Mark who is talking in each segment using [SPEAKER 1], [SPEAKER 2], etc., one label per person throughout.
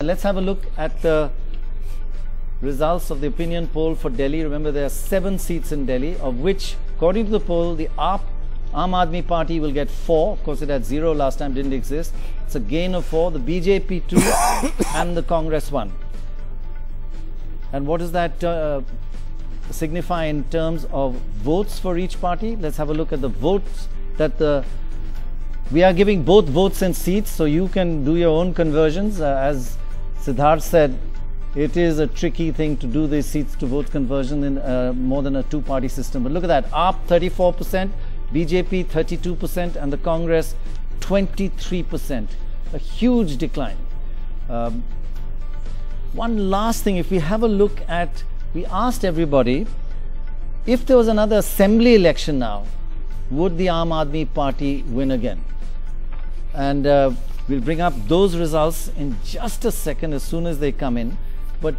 [SPEAKER 1] Let's have a look at the results of the opinion poll for Delhi. Remember, there are 7 seats in Delhi, of which, according to the poll, the Aam Aadmi Party will get 4. Of course, it had 0 last time, didn't exist. It's a gain of 4. The BJP 2 and the Congress 1. And what does that signify in terms of votes for each party? Let's have a look at the votes that we are giving both votes and seats, so you can do your own conversions. As Siddharth said, it is a tricky thing to do these seats to vote conversion in more than a 2-party system. But look at that, AAP 34%, BJP 32%, and the Congress 23%. A huge decline. One last thing, if we have a look at, we asked everybody, if there was another assembly election now, would the Aam Aadmi Party win again? And we'll bring up those results in just a second as soon as they come in. But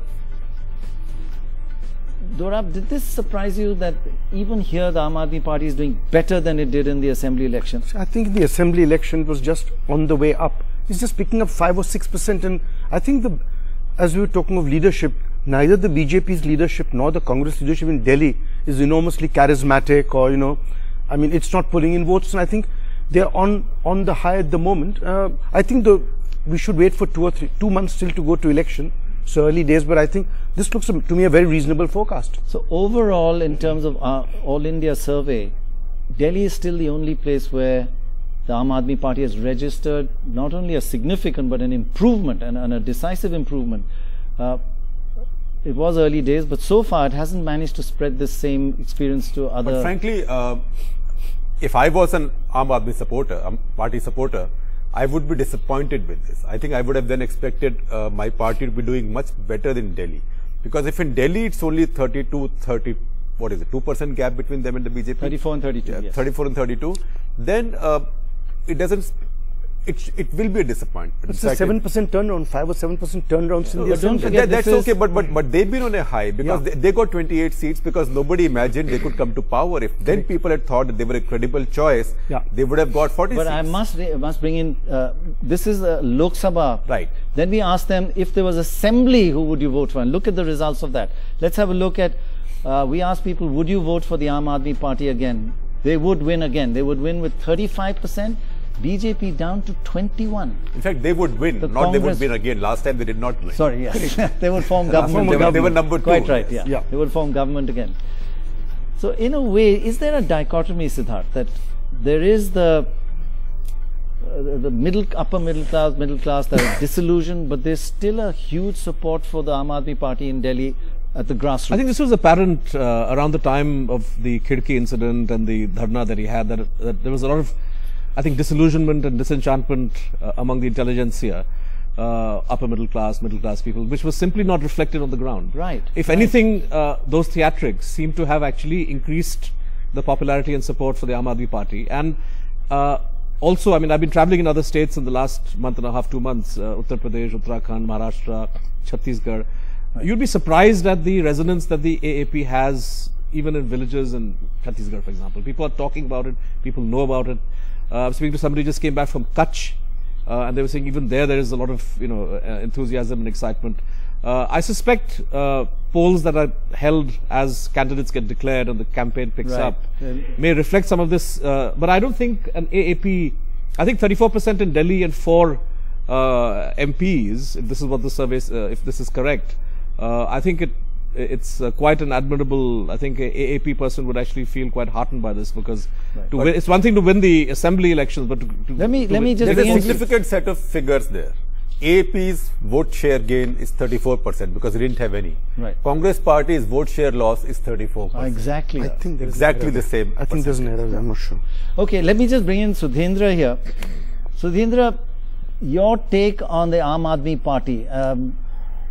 [SPEAKER 1] Dorab, did this surprise you that even here the Aam Aadmi Party is doing better than it did in the assembly election?
[SPEAKER 2] I think the assembly election was just on the way up. It's just picking up 5 or 6%, and I think as we were talking of leadership, neither the BJP's leadership nor the Congress leadership in Delhi is enormously charismatic, or I mean, it's not pulling in votes, and I think they're on the high at the moment. I think we should wait for 2 months still to go to election. So early days, but I think this looks to me a very reasonable forecast.
[SPEAKER 1] So overall, in terms of our All India survey, Delhi is still the only place where the Aam Aadmi Party has registered not only a significant but an improvement and a decisive improvement. It was early days, but so far it hasn't managed to spread this same experience to other.
[SPEAKER 3] But frankly, if I was an Aam Aadmi supporter, party supporter, I would be disappointed with this. I think I would have then expected my party to be doing much better than Delhi. Because if in Delhi it's only 2% gap between them and the BJP?
[SPEAKER 1] 34 and 32,
[SPEAKER 3] yeah,
[SPEAKER 1] yes.
[SPEAKER 3] 34 and 32, then it doesn't, it will be a disappointment.
[SPEAKER 2] It's a 7% turnaround, 5 or 7% turnaround in the assembly.
[SPEAKER 3] That's okay, but they've been on a high because they got 28 seats because nobody imagined they could come to power. If then people had thought that they were a credible choice, they would have got 40 seats.
[SPEAKER 1] But I must bring in, this is Lok Sabha.
[SPEAKER 3] Right.
[SPEAKER 1] Then we asked them, if there was assembly, who would you vote for? And look at the results of that. Let's have a look at, we asked people, would you vote for the Aam Aadmi Party again? They would win again. They would win with 35%. BJP down to 21.
[SPEAKER 3] In fact, they would win, not they would win again. Last time they did not win.
[SPEAKER 1] Sorry, yes. They would form government.
[SPEAKER 3] They were number 2.
[SPEAKER 1] Quite right, yeah. They would form government again. So in a way, is there a dichotomy, Siddharth, that there is the upper middle class that are disillusioned, but there's still a huge support for the Aam Aadmi Party in Delhi at the grassroots?
[SPEAKER 4] I think this was apparent around the time of the Khidki incident and the dharna that he had, that there was a lot of, I think, disillusionment and disenchantment among the intelligentsia, upper middle class people, which was simply not reflected on the ground.
[SPEAKER 1] Right.
[SPEAKER 4] If anything, those theatrics seem to have actually increased the popularity and support for the Aam Aadmi Party. And also, I mean, I've been traveling in other states in the last month and a half, 2 months, Uttar Pradesh, Uttarakhand, Maharashtra, Chhattisgarh. Right. You'd be surprised at the resonance that the AAP has, even in villages in Chhattisgarh, for example. People are talking about it, people know about it. Speaking to somebody who just came back from Kutch, and they were saying even there is a lot of enthusiasm and excitement. I suspect polls that are held as candidates get declared and the campaign picks up may reflect some of this, but I don't think an AAP, I think 34% in Delhi and 4 MPs, if this is what the survey, if this is correct, I think it's quite an admirable, I think a AAP person would actually feel quite heartened by this, because to win, it's one thing to win the assembly elections, but
[SPEAKER 1] let me just,
[SPEAKER 3] there's a significant set of figures there. AAP's vote share gain is 34% because it didn't have any.
[SPEAKER 1] Right.
[SPEAKER 3] Congress Party's vote share loss is 34%.
[SPEAKER 1] Exactly.
[SPEAKER 2] I think
[SPEAKER 3] exactly the same.
[SPEAKER 2] I think there's an error, I'm not sure.
[SPEAKER 1] Okay, let me just bring in Sudhindra here. Sudhindra, your take on the Aam Aadmi Party.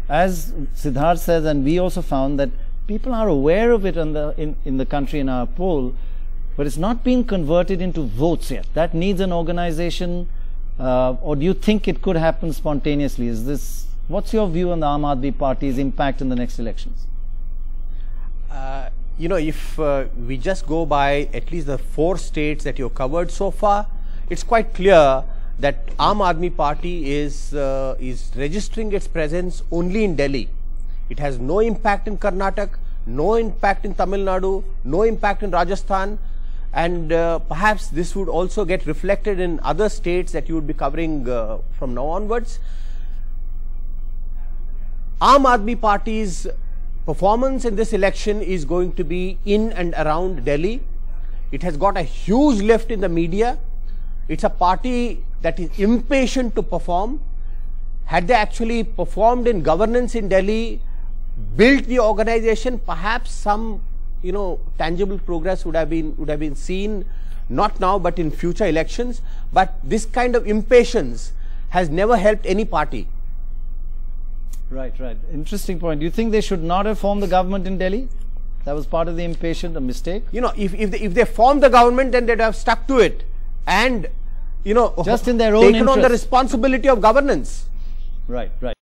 [SPEAKER 1] As Siddharth says, and we also found that people are aware of it in the country in our poll, but it's not been converted into votes yet. That needs an organization, or do you think it could happen spontaneously? What's your view on the Aam Aadmi Party's impact in the next elections?
[SPEAKER 5] If we just go by at least the 4 states that you've covered so far, it's quite clear that Aam Aadmi Party is registering its presence only in Delhi. It has no impact in Karnataka, no impact in Tamil Nadu, no impact in Rajasthan, and perhaps this would also get reflected in other states that you would be covering from now onwards. Aam Aadmi Party's performance in this election is going to be in and around Delhi. It has got a huge lift in the media. It's a party that is impatient to perform. Had they actually performed in governance in Delhi, built the organization, perhaps some tangible progress would have been seen, not now but in future elections. But this kind of impatience has never helped any party.
[SPEAKER 1] Right, right. Interesting point. Do you think they should not have formed the government in Delhi? That was part of the impatience, a mistake?
[SPEAKER 5] If they formed the government, then they'd have stuck to it and,
[SPEAKER 1] just in their own
[SPEAKER 5] taken
[SPEAKER 1] interest.
[SPEAKER 5] on the responsibility of governance.
[SPEAKER 1] Right, right.